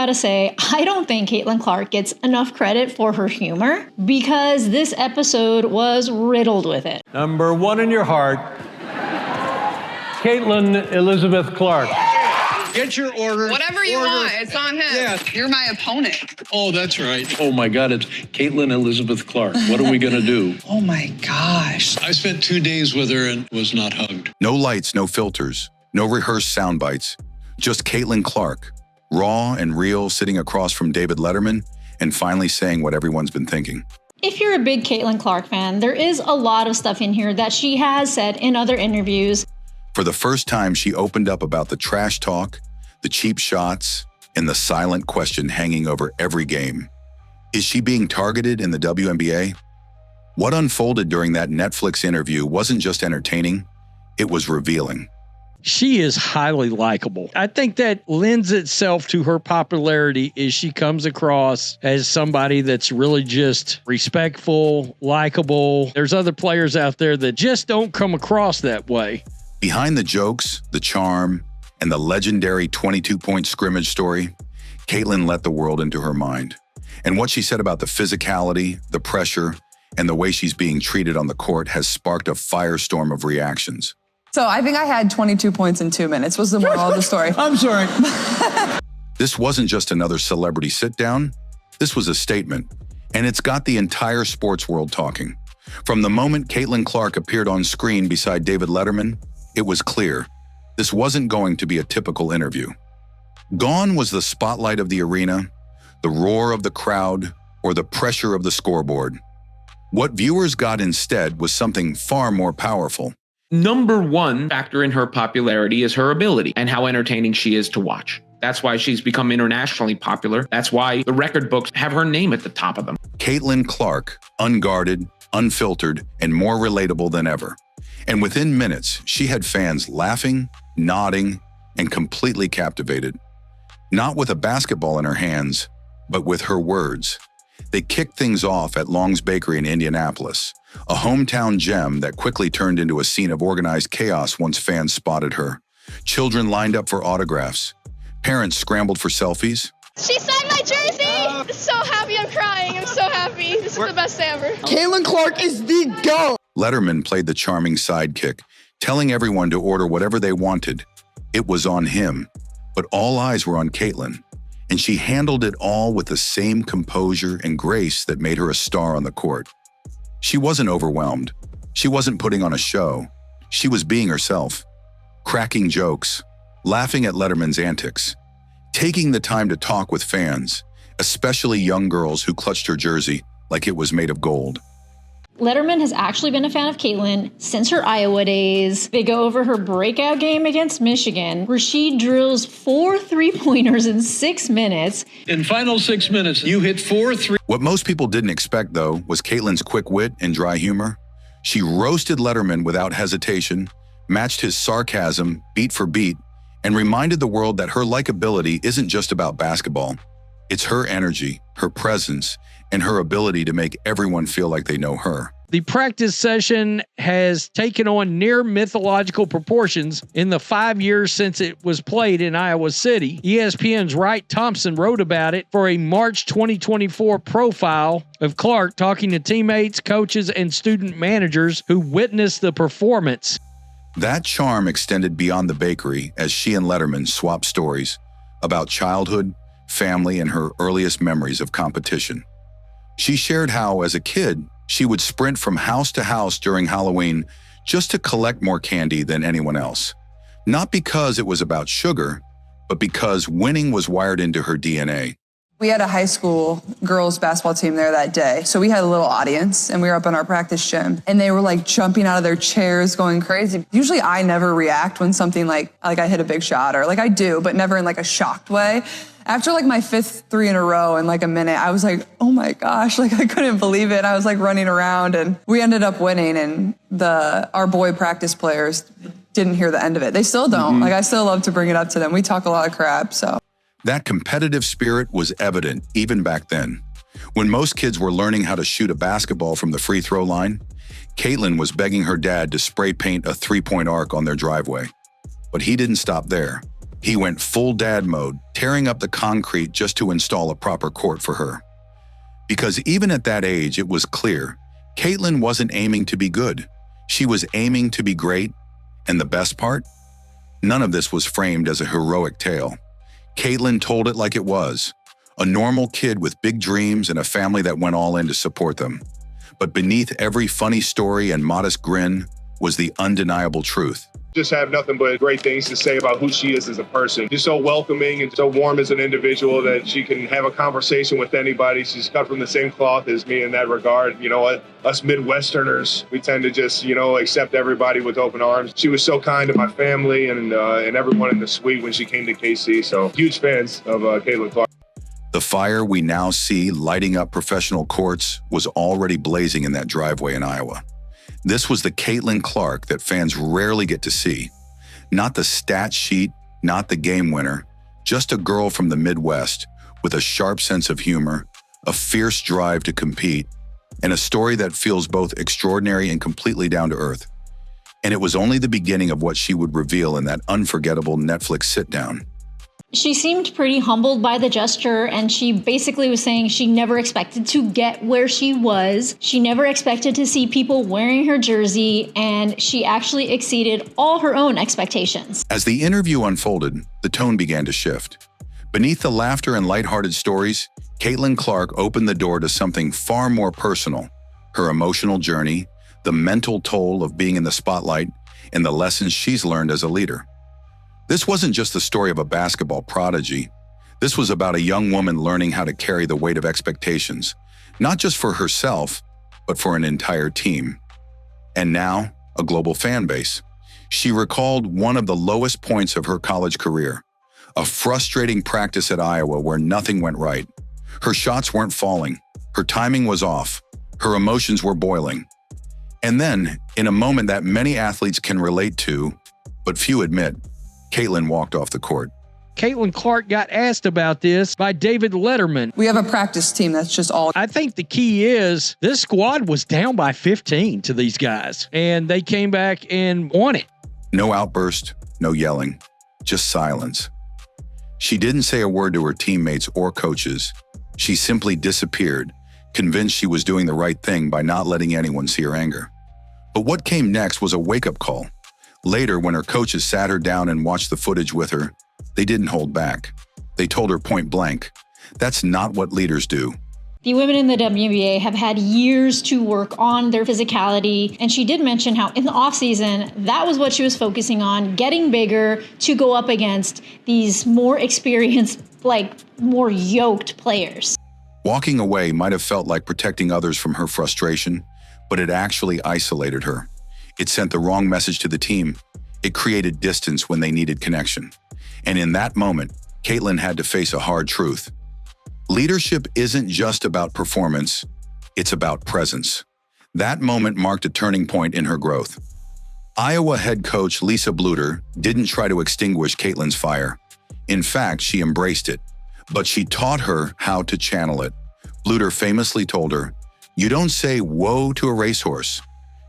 gotta say, I don't think Caitlin Clark gets enough credit for her humor because this episode was riddled with it. Number one in your heart, Caitlin Elizabeth Clark. Get your order. Whatever you want, it's on him. Yeah. You're my opponent. Oh, that's right. Oh my God, it's Caitlin Elizabeth Clark. What are we gonna do? Oh my gosh. I spent 2 days with her and was not hugged. No lights, no filters, no rehearsed sound bites. Just Caitlin Clark, raw and real, sitting across from David Letterman and finally saying what everyone's been thinking. If you're a big Caitlin Clark fan, there is a lot of stuff in here that she has said in other interviews. For the first time, she opened up about the trash talk, the cheap shots, and the silent question hanging over every game. Is she being targeted in the WNBA? What unfolded during that Netflix interview wasn't just entertaining, it was revealing. She is highly likable. I think that lends itself to her popularity as she comes across as somebody that's really just respectful, likable. There's other players out there that just don't come across that way. Behind the jokes, the charm, and the legendary 22-point scrimmage story, Caitlin let the world into her mind. And what she said about the physicality, the pressure, and the way she's being treated on the court has sparked a firestorm of reactions. So I think I had 22 points in 2 minutes was the moral of the story. I'm sorry. This wasn't just another celebrity sit-down. This was a statement, and it's got the entire sports world talking. From the moment Caitlin Clark appeared on screen beside David Letterman, it was clear this wasn't going to be a typical interview. Gone was the spotlight of the arena, the roar of the crowd, or the pressure of the scoreboard. What viewers got instead was something far more powerful. Number one factor in her popularity is her ability and how entertaining she is to watch. That's why she's become internationally popular. That's why the record books have her name at the top of them. Caitlin Clark, unguarded, unfiltered, and more relatable than ever. And within minutes, she had fans laughing, nodding, and completely captivated. Not with a basketball in her hands, but with her words. They kicked things off at Long's Bakery in Indianapolis, a hometown gem that quickly turned into a scene of organized chaos once fans spotted her. Children lined up for autographs. Parents scrambled for selfies. She signed my jersey! I'm so happy, I'm crying. I'm so happy. This is the best day ever. Caitlin Clark is the GOAT! Letterman played the charming sidekick, telling everyone to order whatever they wanted. It was on him, but all eyes were on Caitlin, and she handled it all with the same composure and grace that made her a star on the court. She wasn't overwhelmed. She wasn't putting on a show. She was being herself, cracking jokes, laughing at Letterman's antics, taking the time to talk with fans, especially young girls who clutched her jersey like it was made of gold. Letterman has actually been a fan of Caitlin since her Iowa days. They go over her breakout game against Michigan, where she drills 4 3-pointers in 6 minutes. In final 6 minutes, you hit 4 3. What most people didn't expect, though, was Caitlin's quick wit and dry humor. She roasted Letterman without hesitation, matched his sarcasm beat for beat, and reminded the world that her likability isn't just about basketball. It's her energy, her presence, and her ability to make everyone feel like they know her. The practice session has taken on near mythological proportions in the 5 years since it was played in Iowa City. ESPN's Wright Thompson wrote about it for a March 2024 profile of Clark, talking to teammates, coaches, and student managers who witnessed the performance. That charm extended beyond the bakery as she and Letterman swapped stories about childhood, family, and her earliest memories of competition. She shared how, as a kid, she would sprint from house to house during Halloween just to collect more candy than anyone else. Not because it was about sugar, but because winning was wired into her DNA. We had a high school girls basketball team there that day. So we had a little audience and we were up in our practice gym and they were like jumping out of their chairs, going crazy. Usually I never react when something like I hit a big shot, or like I do, but never in like a shocked way. After like my 5th 3 in a row in like a minute, I was like, oh my gosh, like I couldn't believe it. I was like running around and we ended up winning, and our boy practice players didn't hear the end of it. They still don't. Like I still love to bring it up to them. We talk a lot of crap, so. That competitive spirit was evident even back then. When most kids were learning how to shoot a basketball from the free throw line, Caitlin was begging her dad to spray paint a 3-point arc on their driveway. But he didn't stop there. He went full dad mode, tearing up the concrete just to install a proper court for her. Because even at that age, it was clear, Caitlin wasn't aiming to be good. She was aiming to be great, and the best part? None of this was framed as a heroic tale. Caitlin told it like it was, a normal kid with big dreams and a family that went all in to support them. But beneath every funny story and modest grin was the undeniable truth. Just have nothing but great things to say about who she is as a person. She's so welcoming and so warm as an individual that she can have a conversation with anybody. She's cut from the same cloth as me in that regard. You know, us Midwesterners, we tend to just, accept everybody with open arms. She was so kind to my family and everyone in the suite when she came to KC. So huge fans of Caitlin Clark. The fire we now see lighting up professional courts was already blazing in that driveway in Iowa. This was the Caitlin Clark that fans rarely get to see. Not the stat sheet, not the game winner, just a girl from the Midwest with a sharp sense of humor, a fierce drive to compete, and a story that feels both extraordinary and completely down to earth. And it was only the beginning of what she would reveal in that unforgettable Netflix sit-down. She seemed pretty humbled by the gesture, and she basically was saying she never expected to get where she was. She never expected to see people wearing her jersey, and she actually exceeded all her own expectations. As the interview unfolded, the tone began to shift. Beneath the laughter and lighthearted stories, Caitlin Clark opened the door to something far more personal: her emotional journey, the mental toll of being in the spotlight, and the lessons she's learned as a leader. This wasn't just the story of a basketball prodigy. This was about a young woman learning how to carry the weight of expectations, not just for herself, but for an entire team. And now, a global fan base. She recalled one of the lowest points of her college career, a frustrating practice at Iowa where nothing went right. Her shots weren't falling, her timing was off, her emotions were boiling. And then, in a moment that many athletes can relate to, but few admit, Caitlin walked off the court. Caitlin Clark got asked about this by David Letterman. We have a practice team that's just all. I think the key is this squad was down by 15 to these guys, and they came back and won it. No outburst, no yelling, just silence. She didn't say a word to her teammates or coaches. She simply disappeared, convinced she was doing the right thing by not letting anyone see her anger. But what came next was a wake-up call. Later, when her coaches sat her down and watched the footage with her, they didn't hold back. They told her point blank, that's not what leaders do. The women in the WNBA have had years to work on their physicality, and she did mention how in the offseason, that was what she was focusing on, getting bigger to go up against these more experienced, more yoked players. Walking away might have felt like protecting others from her frustration, but it actually isolated her. It sent the wrong message to the team. It created distance when they needed connection. And in that moment, Caitlin had to face a hard truth. Leadership isn't just about performance, it's about presence. That moment marked a turning point in her growth. Iowa head coach Lisa Bluter didn't try to extinguish Caitlin's fire. In fact, she embraced it, but she taught her how to channel it. Bluter famously told her, "You don't say whoa to a racehorse."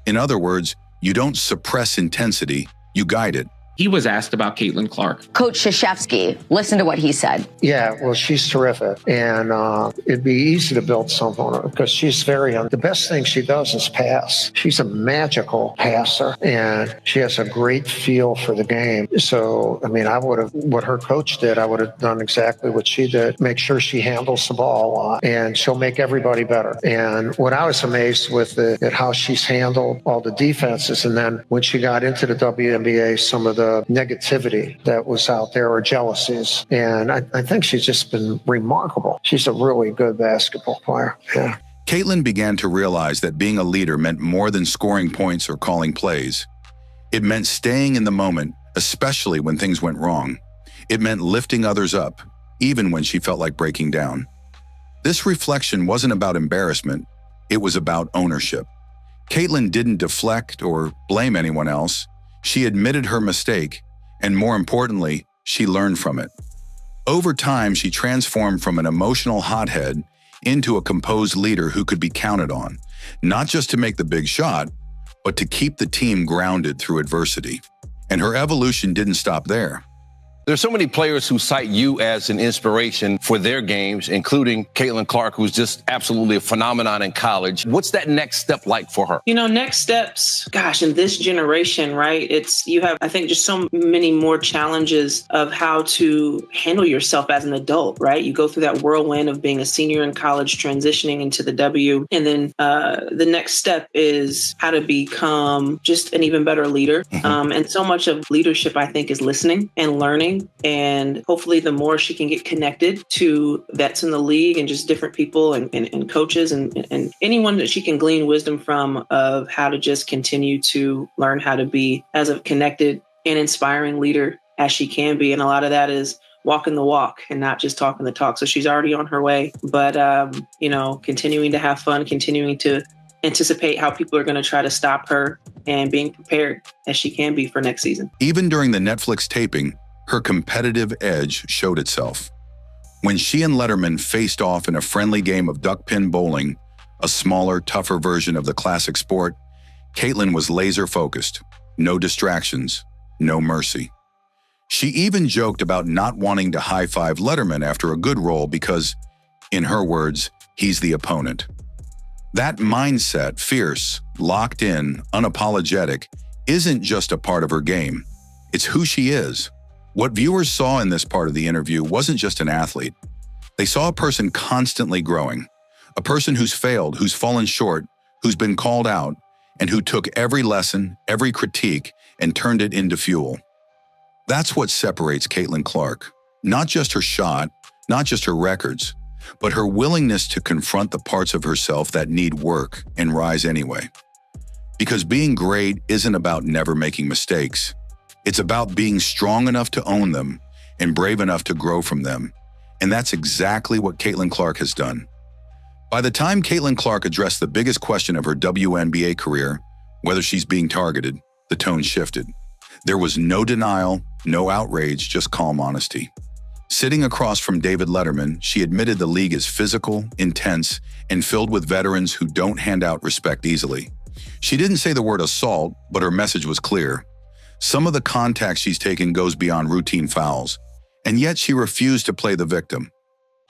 In other words, you don't suppress intensity, you guide it. He was asked about Caitlin Clark. Coach Krzyzewski, listen to what he said. Yeah, well, she's terrific. And it'd be easy to build something on her because she's very young. The best thing she does is pass. She's a magical passer, and she has a great feel for the game. So, I mean, what her coach did, I would have done exactly what she did. Make sure she handles the ball a lot, and she'll make everybody better. And what I was amazed with at how she's handled all the defenses, and then when she got into the WNBA, some of the negativity that was out there or jealousies. And I think she's just been remarkable. She's a really good basketball player. Yeah. Caitlin began to realize that being a leader meant more than scoring points or calling plays. It meant staying in the moment, especially when things went wrong. It meant lifting others up, even when she felt like breaking down. This reflection wasn't about embarrassment, it was about ownership. Caitlin didn't deflect or blame anyone else. She admitted her mistake, and more importantly, she learned from it. Over time, she transformed from an emotional hothead into a composed leader who could be counted on, not just to make the big shot, but to keep the team grounded through adversity. And her evolution didn't stop there. There's so many players who cite you as an inspiration for their games, including Caitlin Clark, who's just absolutely a phenomenon in college. What's that next step like for her? You know, next steps, gosh, in this generation, right? You have, I think, just so many more challenges of how to handle yourself as an adult, right? You go through that whirlwind of being a senior in college, transitioning into the W. And then the next step is how to become just an even better leader. And so much of leadership, I think, is listening and learning. And hopefully the more she can get connected to vets in the league and just different people and coaches and anyone that she can glean wisdom from of how to just continue to learn how to be as a connected and inspiring leader as she can be. And a lot of that is walking the walk and not just talking the talk. So she's already on her way, but, continuing to have fun, continuing to anticipate how people are going to try to stop her and being prepared as she can be for next season. Even during the Netflix taping, her competitive edge showed itself. When she and Letterman faced off in a friendly game of duck pin bowling, a smaller, tougher version of the classic sport, Caitlin was laser-focused. No distractions, no mercy. She even joked about not wanting to high-five Letterman after a good roll because, in her words, he's the opponent. That mindset, fierce, locked in, unapologetic, isn't just a part of her game. It's who she is. What viewers saw in this part of the interview wasn't just an athlete. They saw a person constantly growing, a person who's failed, who's fallen short, who's been called out, and who took every lesson, every critique, and turned it into fuel. That's what separates Caitlin Clark. Not just her shot, not just her records, but her willingness to confront the parts of herself that need work and rise anyway. Because being great isn't about never making mistakes. It's about being strong enough to own them and brave enough to grow from them. And that's exactly what Caitlin Clark has done. By the time Caitlin Clark addressed the biggest question of her WNBA career, whether she's being targeted, the tone shifted. There was no denial, no outrage, just calm honesty. Sitting across from David Letterman, she admitted the league is physical, intense, and filled with veterans who don't hand out respect easily. She didn't say the word assault, but her message was clear. Some of the contact she's taken goes beyond routine fouls, and yet she refused to play the victim.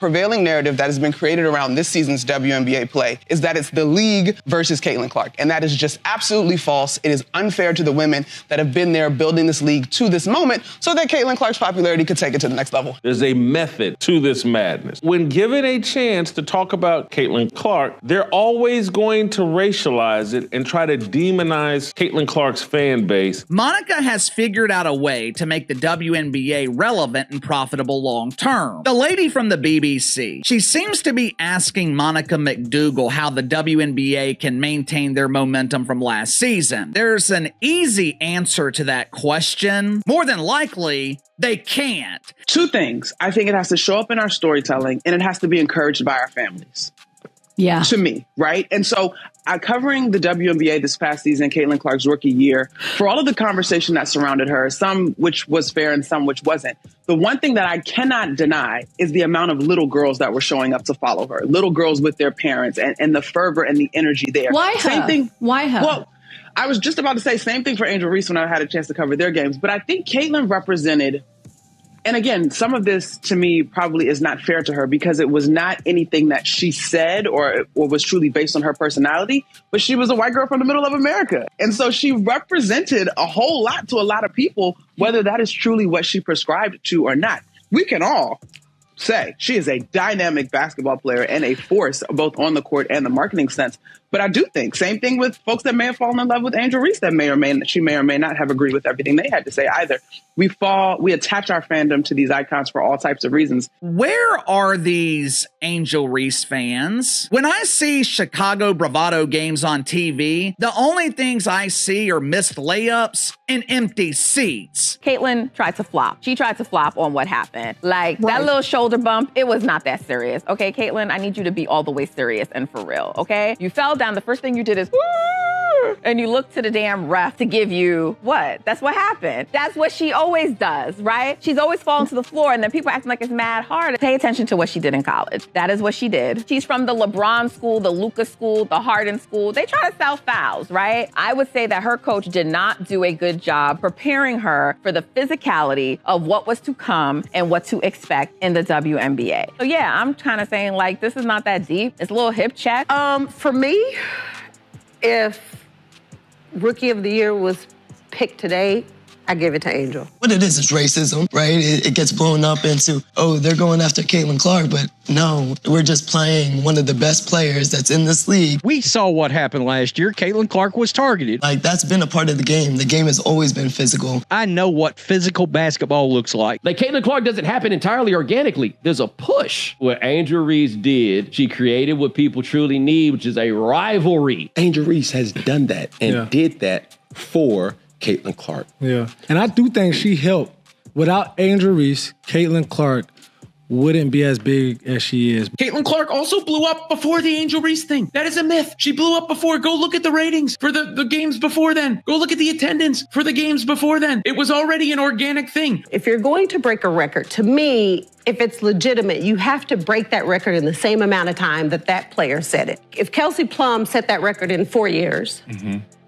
Prevailing narrative that has been created around this season's WNBA play is that it's the league versus Caitlin Clark. And that is just absolutely false. It is unfair to the women that have been there building this league to this moment so that Caitlin Clark's popularity could take it to the next level. There's a method to this madness. When given a chance to talk about Caitlin Clark, they're always going to racialize it and try to demonize Caitlin Clark's fan base. Monica has figured out a way to make the WNBA relevant and profitable long term. The lady from the BBC, she seems to be asking Monica McDougal how the WNBA can maintain their momentum from last season. There's an easy answer to that question. More than likely, they can't. Two things. I think it has to show up in our storytelling, and it has to be encouraged by our families. Yeah. To me, right? And so covering the WNBA this past season, Caitlin Clark's rookie year, for all of the conversation that surrounded her, some which was fair and some which wasn't, the one thing that I cannot deny is the amount of little girls that were showing up to follow her. Little girls with their parents and the fervor and the energy there. Why her? Same thing. Why her? Well, I was just about to say same thing for Angel Reese when I had a chance to cover their games. But I think Caitlin represented, and again, some of this to me probably is not fair to her because it was not anything that she said or was truly based on her personality, but she was a white girl from the middle of America. And so she represented a whole lot to a lot of people, whether that is truly what she prescribed to or not. We can all say she is a dynamic basketball player and a force both on the court and the marketing sense. But I do think, same thing with folks that may have fallen in love with Angel Reese that she may or may not have agreed with everything they had to say either. We attach our fandom to these icons for all types of reasons. Where are these Angel Reese fans? When I see Chicago Bravado games on TV, the only things I see are missed layups and empty seats. Caitlin tried to flop. She tried to flop on what happened. Like that little shoulder bump, it was not that serious. Okay, Caitlin, I need you to be all the way serious and for real, okay? You fell down. The first thing you did is, woo! and you look to the damn ref to give you what? That's what happened. That's what she always does, right? She's always falling to the floor, and then people acting like it's mad hard. Pay attention to what she did in college. That is what she did. She's from the LeBron school, the Luka school, the Harden school. They try to sell fouls, right? I would say that her coach did not do a good job preparing her for the physicality of what was to come and what to expect in the WNBA. So yeah, I'm kind of saying like, this is not that deep. It's a little hip check. For me, if Rookie of the Year was picked today, I give it to Angel. What it is racism, right? It gets blown up into, oh, they're going after Caitlin Clark, but no, we're just playing one of the best players that's in this league. We saw what happened last year. Caitlin Clark was targeted. Like, that's been a part of the game. The game has always been physical. I know what physical basketball looks like. Like, Caitlin Clark doesn't happen entirely organically. There's a push. What Angel Reese did, she created what people truly need, which is a rivalry. Angel Reese has done that and did that for Caitlin Clark. Yeah. And I do think she helped. Without Angel Reese, Caitlin Clark wouldn't be as big as she is. Caitlin Clark also blew up before the Angel Reese thing. That is a myth. She blew up before. Go look at the ratings for the games before then. Go look at the attendance for the games before then. It was already an organic thing. If you're going to break a record, to me, if it's legitimate, you have to break that record in the same amount of time that that player set it. If Kelsey Plum set that record in 4 years,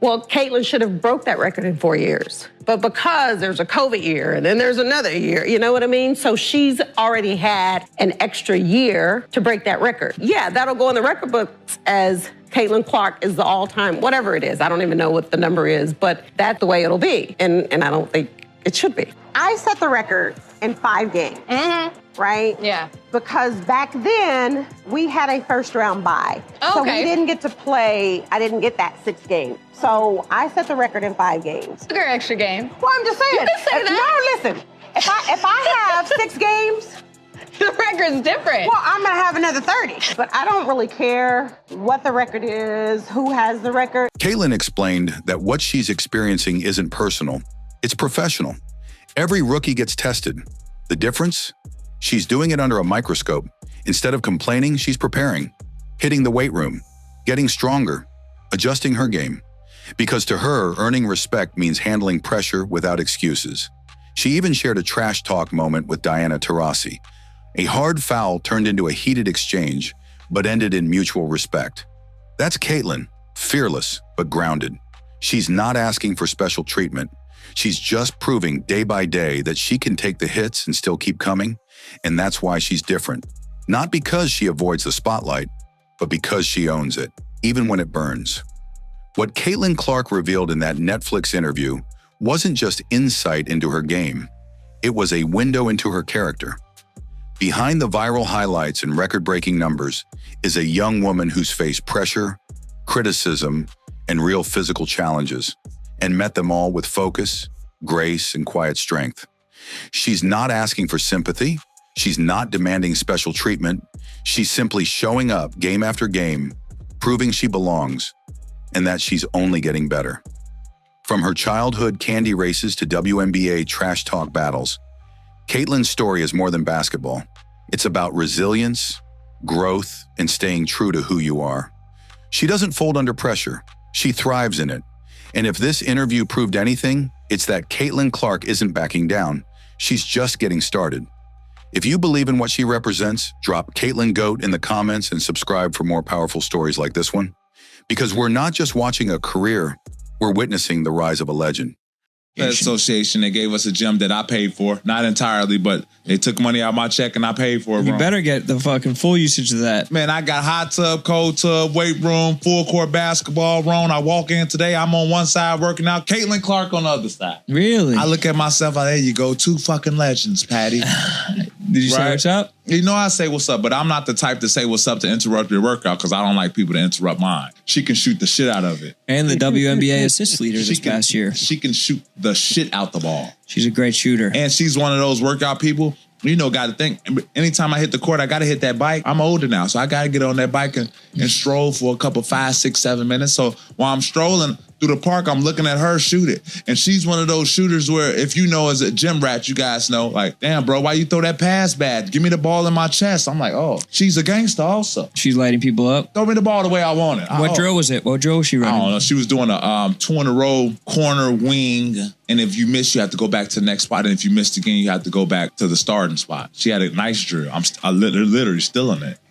well, Caitlin should have broke that record in 4 years. But because there's a COVID year and then there's another year, you know what I mean? So she's already had an extra year to break that record. Yeah, that'll go in the record books as Caitlin Clark is the all-time, whatever it is. I don't even know what the number is, but that's the way it'll be. And I don't think it should be. I set the record in 5 games, right? Yeah. Because back then, we had a first-round bye. Oh, so okay. we didn't get to play, I didn't get that 6 games. So I set the record in 5 games. Took her extra game. Well, I'm just saying. You can say that. No, listen. If I have 6 games, the record's different. well, I'm gonna have another 30. But I don't really care what the record is, who has the record. Caitlin explained that what she's experiencing isn't personal, it's professional. Every rookie gets tested. The difference? She's doing it under a microscope. Instead of complaining, she's preparing, hitting the weight room, getting stronger, adjusting her game. Because to her, earning respect means handling pressure without excuses. She even shared a trash talk moment with Diana Taurasi. A hard foul turned into a heated exchange, but ended in mutual respect. That's Caitlin, fearless but grounded. She's not asking for special treatment. She's just proving day by day that she can take the hits and still keep coming, and that's why she's different. Not because she avoids the spotlight, but because she owns it, even when it burns. What Caitlin Clark revealed in that Netflix interview wasn't just insight into her game, it was a window into her character. Behind the viral highlights and record-breaking numbers is a young woman who's faced pressure, criticism, and real physical challenges, and met them all with focus, grace, and quiet strength. She's not asking for sympathy. She's not demanding special treatment. She's simply showing up game after game, proving she belongs, and that she's only getting better. From her childhood candy races to WNBA trash talk battles, Caitlin's story is more than basketball. It's about resilience, growth, and staying true to who you are. She doesn't fold under pressure. She thrives in it. And if this interview proved anything, it's that Caitlin Clark isn't backing down. She's just getting started. If you believe in what she represents, drop Caitlin GOAT in the comments and subscribe for more powerful stories like this one. Because we're not just watching a career, we're witnessing the rise of a legend. Association, they gave us a gym that I paid for, not entirely, but they took money out of my check and I paid for it. You better get the fucking full usage of that. Man, I got hot tub, cold tub, weight room, full court basketball, Ron. I walk in today, I'm on one side working out, Caitlin Clark on the other side. Really? I look at myself, there you go, 2 fucking legends, Patty. Did you say what's up? You know I say what's up, but I'm not the type to say what's up to interrupt your workout because I don't like people to interrupt mine. She can shoot the shit out of it. And the WNBA assist leader this past year. She can shoot the shit out the ball. She's a great shooter. And she's one of those workout people, you know, got to think, anytime I hit the court, I got to hit that bike. I'm older now, so I got to get on that bike and stroll for a couple, 5, 6, 7 minutes. So while I'm strolling, through the park, I'm looking at her shoot it. And she's one of those shooters where if you know as a gym rat, you guys know, like, damn, bro, why you throw that pass bad? Give me the ball in my chest. I'm like, oh, she's a gangster also. She's lighting people up. Throw me the ball the way I want it. What drill was it? What drill was she running? I don't know. She was doing a 2 in a row corner wing. And if you miss, you have to go back to the next spot. And if you missed again, you have to go back to the starting spot. She had a nice drill. I'm literally still in it.